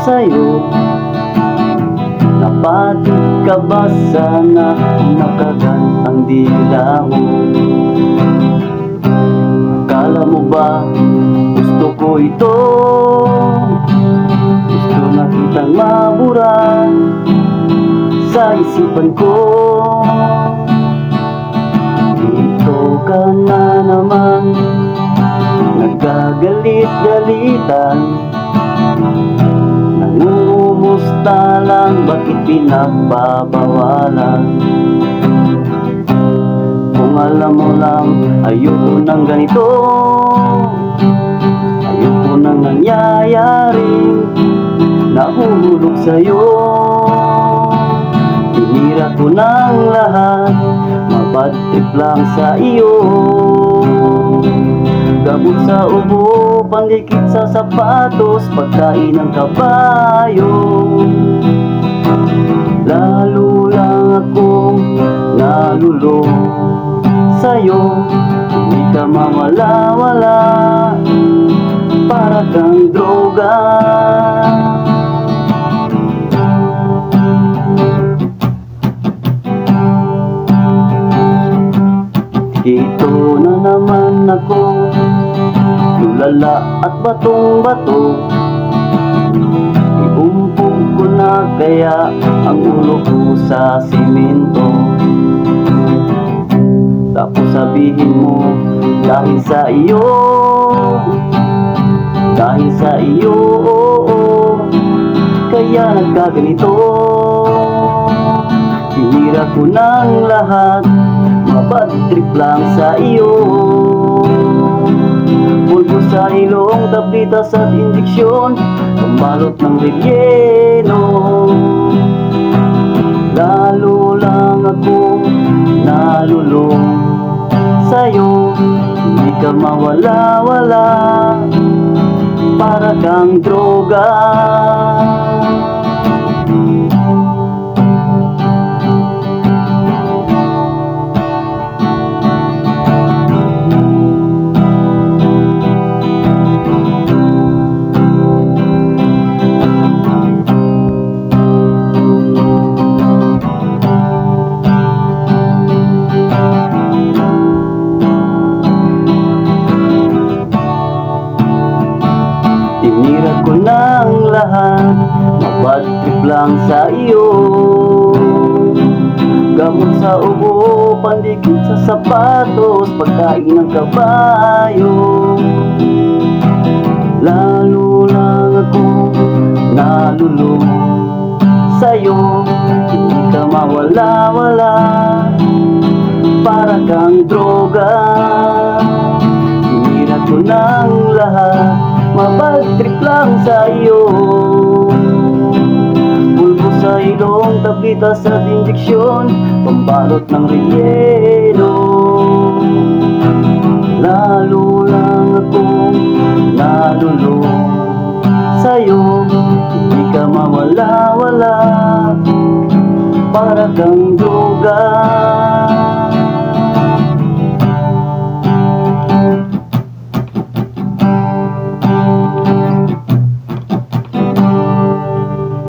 sa'yo. Napatig ka ba sana nakagantang dila mo? Akala mo ba gusto ko ito? Gusto na kitang mabura sa isipan ko. Dito ka na naman, nagagalit-galitan. Nangungumusta lang, bakit pinagbabawalan? Kung alam mo lang, ayoko nang ganito. Ayoko nang nangyayaring nahuhulog sa'yo. Tinira ko ng lahat, mabad trip lang sa iyo. Gabot sa ubo, pandikit sa sapatos, pagkain ng kabayo. Lalo lang akong nalulong sa'yo. Hindi ka mawala-wala, para kang droga. Dito na naman ako, tulala at batong-bato. Iumpog ko na kaya ang ulo ko sa simento. Tapos sabihin mo, dahil sa iyo, dahil sa iyo, kaya nagkaganito. Tinira ko ng lahat, mabad trip lang sa iyo. Pulbo sa ilong, tablitas at injeksyon, pambalot ng relleno. Lalo lang akong nalulong sa'yo. Hindi ka mawala-wala, para kang droga. Tinira ko ng lahat, mabad trip lang sa iyo. Gamot sa ubo, pandikit sa sapatos, pagkain ng kabayo. Lalo lang ako nalulong sa'yo. Hindi ka mawala-wala, para kang droga. Tinira ko ng lahat, mabad trip lang sa iyo. Pulbo sa ilong, tablitas at injeksyon, pambalot ng relleno. Lalo lang akong nalulong sa'yo. Hindi ka mawala-wala, para kang droga.